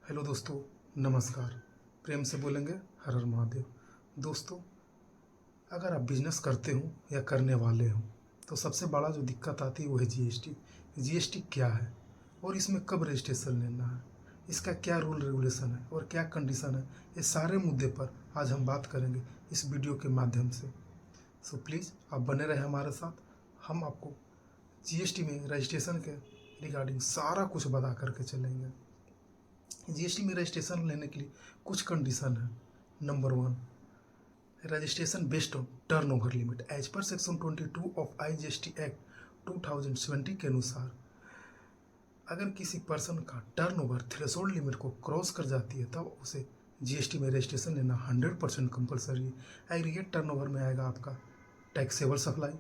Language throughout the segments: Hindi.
हेलो दोस्तों, नमस्कार। प्रेम से बोलेंगे हर हर महादेव। दोस्तों, अगर आप बिजनेस करते हो या करने वाले हो तो सबसे बड़ा जो दिक्कत आती है वो है जीएसटी। जीएसटी क्या है और इसमें कब रजिस्ट्रेशन लेना है, इसका क्या रूल रेगुलेशन है और क्या कंडीशन है, ये सारे मुद्दे पर आज हम बात करेंगे इस वीडियो के माध्यम से। सो प्लीज़ आप बने रहे हमारे साथ। हम आपको जीएसटी में रजिस्ट्रेशन के रिगार्डिंग सारा कुछ बता करके चलेंगे। जीएसटी में रजिस्ट्रेशन लेने के लिए कुछ कंडीशन है। Number 1, registration based on turnover limit as per section 22 of IGST act 2020 के अनुसार अगर किसी पर्सन का टर्नओवर थ्रेशोल्ड लिमिट को क्रॉस कर जाती है तब उसे जीएसटी में रजिस्ट्रेशन लेना 100% कंपलसरी है। एग्रीगेट टर्नओवर में आएगा आपका taxable supply,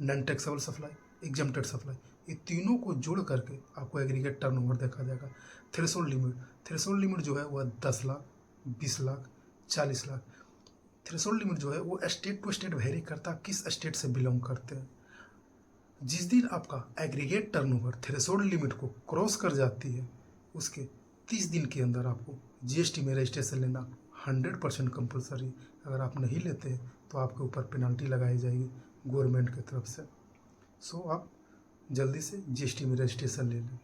non taxable supply, exempted supply, ये तीनों को जोड़ करके आपको एग्रीगेट टर्नओवर देखा जाएगा। थ्रेशोल्ड लिमिट जो है वह 10 लाख, 20 लाख, 40 लाख। थ्रेशोल्ड लिमिट जो है वो स्टेट टू स्टेट वेरी करता है, किस स्टेट से बिलोंग करते हैं। जिस दिन आपका एग्रीगेट टर्नओवर थ्रेशोल्ड लिमिट को क्रॉस कर जाती है उसके 30 दिन के अंदर आपको जीएसटी में रजिस्ट्रेशन लेना 100% कंपलसरी। अगर आप नहीं लेते हैं तो आपके ऊपर पेनल्टी लगाई जाएगी गवर्नमेंट की तरफ से। सो आप जल्दी से जीएसटी में रजिस्ट्रेशन ले लें।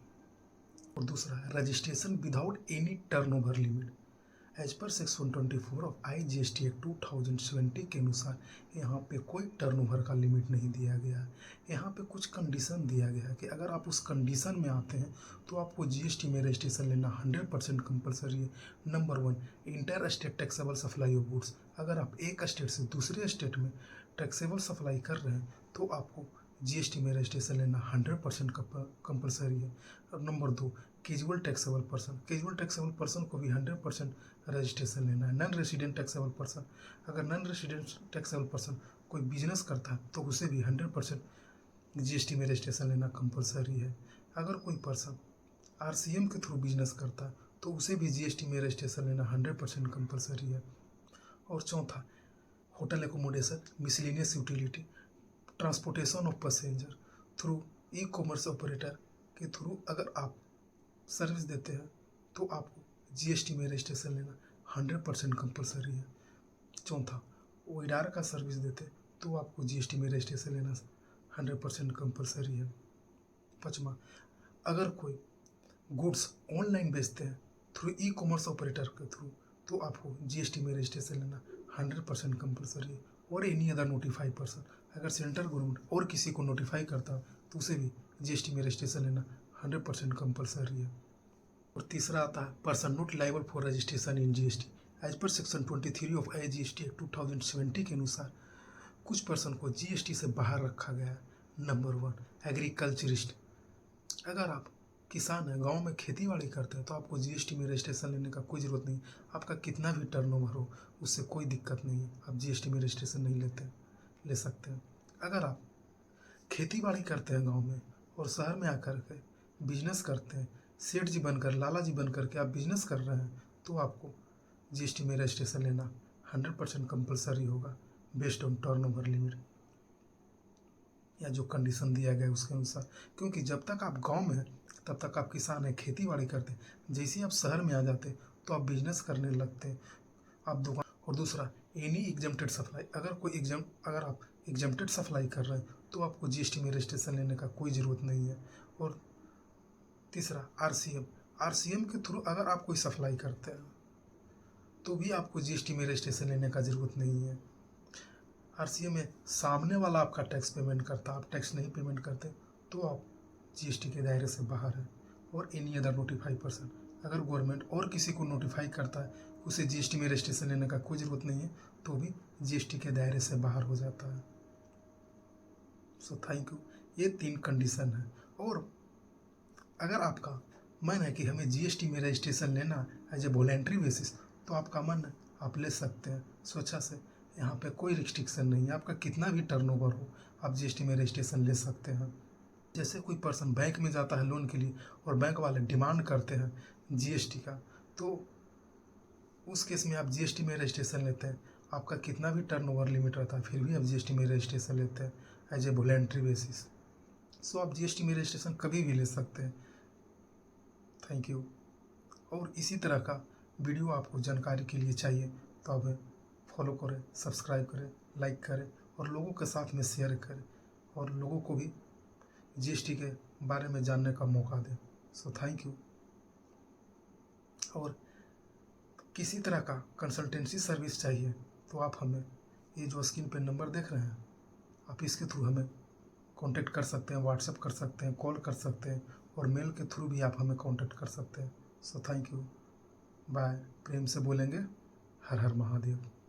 और दूसरा है registration without any turnover limit as per section 24 of IGST act 2020 के अनुसार यहाँ पे कोई टर्नओवर का लिमिट नहीं दिया गया है। यहाँ पे कुछ कंडीशन दिया गया है कि अगर आप उस कंडीशन में आते हैं तो आपको जीएसटी में रजिस्ट्रेशन लेना 100% कंपलसरी है। Number 1, inter state taxable supply of goods. अगर आप एक स्टेट से दूसरे स्टेट में टैक्सेबल सप्लाई कर रहे हैं तो आपको जीएसटी में रजिस्ट्रेशन लेना 100% कंपलसरी है। और नंबर 2, कैजुअल टैक्सेबल पर्सन को भी 100% रजिस्ट्रेशन लेना है। नॉन रेसिडेंट टैक्सेबल पर्सन, अगर नॉन रेसिडेंट टैक्सेबल पर्सन कोई बिजनेस करता है तो उसे भी 100% जीएसटी में रजिस्ट्रेशन लेना कंपलसरी है। अगर कोई पर्सन आरसीएम के थ्रू बिजनेस करता है तो उसे भी जीएसटी में रजिस्ट्रेशन लेना 100% कंपलसरी है। और चौथा, hotel accommodation, miscellaneous utility, transportation of passenger through e commerce operator के थ्रू अगर आप सर्विस देते हैं तो आपको जीएसटी में रजिस्ट्रेशन लेना 100% कंपलसरी है। चौथा, ओइडार का सर्विस देते हैं तो आपको जीएसटी में रजिस्ट्रेशन लेना 100% कंपलसरी है। पाँचवा, अगर कोई गुड्स ऑनलाइन बेचते हैं थ्रू ई कॉमर्स ऑपरेटर के थ्रू तो आपको जीएसटी में रजिस्ट्रेशन लेना 100% कंपलसरी है। और एनी अदर नोटिफाइड पर्सन, अगर सेंट्रल गवर्नमेंट और किसी को नोटिफाई करता है तो उसे भी जीएसटी में रजिस्ट्रेशन लेना 100% कंपलसरी है। और तीसरा आता है person not liable for registration in GST as per section 23 of IGST act 2020 के अनुसार कुछ पर्सन को जीएसटी से बाहर रखा गया है। Number 1, agriculturist. अगर आप किसान हैं, गांव में खेती बाड़ी करते हैं तो आपको जीएसटी में रजिस्ट्रेशन लेने का कोई ज़रूरत नहीं। आपका कितना भी टर्नओवर हो उससे कोई दिक्कत नहीं है, आप जीएसटी में रजिस्ट्रेशन नहीं ले सकते हैं। अगर आप खेती बाड़ी करते हैं गांव में और शहर में आकर के बिजनेस करते हैं, सेठ जी बनकर, लाला जी बनकर के आप बिजनेस कर रहे हैं तो आपको जीएसटी में रजिस्ट्रेशन लेना 100% कंपलसरी होगा बेस्ड ऑन टर्नओवर लिमिट या जो कंडीशन दिया गया है उसके अनुसार। क्योंकि जब तक आप गांव में हैं तब तक आप किसान हैं, खेती बाड़ी करते हैं। जैसे ही आप शहर में आ जाते हैं तो आप बिजनेस करने लगते हैं, आप दुकान। और दूसरा, एनी एग्जम्प्टेड सप्लाई, अगर आप एग्जम्प्टेड सप्लाई कर रहे हैं तो आपको जीएसटी में रजिस्ट्रेशन लेने का कोई ज़रूरत नहीं है। और तीसरा, आरसीएम के थ्रू अगर आप कोई सप्लाई करते हैं तो भी आपको जीएसटी में रजिस्ट्रेशन लेने का ज़रूरत नहीं है। आरसीएम में सामने वाला आपका टैक्स पेमेंट करता, आप टैक्स नहीं पेमेंट करते तो आप जीएसटी के दायरे से बाहर है। और एनी अदर नोटिफाइड पर्सन, अगर गवर्नमेंट और किसी को नोटिफाई करता है उसे जीएसटी में रजिस्ट्रेशन लेने का कोई ज़रूरत नहीं है तो भी जीएसटी के दायरे से बाहर हो जाता है। सो थैंक यू। ये 3 कंडीशन है। और अगर आपका मन है कि हमें जीएसटी में रजिस्ट्रेशन लेना एज ए वॉलेंट्री बेसिस तो आपका मन है, आप ले सकते हैं स्वेच्छा से। यहाँ पे कोई रिस्ट्रिक्शन नहीं है, आपका कितना भी टर्नओवर हो आप जीएसटी में रजिस्ट्रेशन ले सकते हैं। जैसे कोई पर्सन बैंक में जाता है लोन के लिए और बैंक वाले डिमांड करते हैं जीएसटी का, तो उस केस में आप जीएसटी में रजिस्ट्रेशन लेते हैं। आपका कितना भी टर्नओवर लिमिट रहता है फिर भी आप जीएसटी में रजिस्ट्रेशन लेते हैं एज ए वॉलेंट्री बेसिस। सो आप जीएसटी में रजिस्ट्रेशन कभी भी ले सकते हैं। Thank you. और इसी तरह का वीडियो आपको जानकारी के लिए चाहिए तो आप फॉलो करें, सब्सक्राइब करें, लाइक करें और लोगों के साथ में शेयर करें और लोगों को भी जीएसटी के बारे में जानने का मौका दें। सो थैंक यू। और किसी तरह का कंसल्टेंसी सर्विस चाहिए तो आप हमें ये जो स्क्रीन पे नंबर देख रहे हैं, आप इसके थ्रू हमें कांटेक्ट कर सकते हैं, व्हाट्सएप कर सकते हैं, कॉल कर सकते हैं और मेल के थ्रू भी आप हमें कांटेक्ट कर सकते हैं। So thank you, bye. प्रेम से बोलेंगे। हर हर महादेव।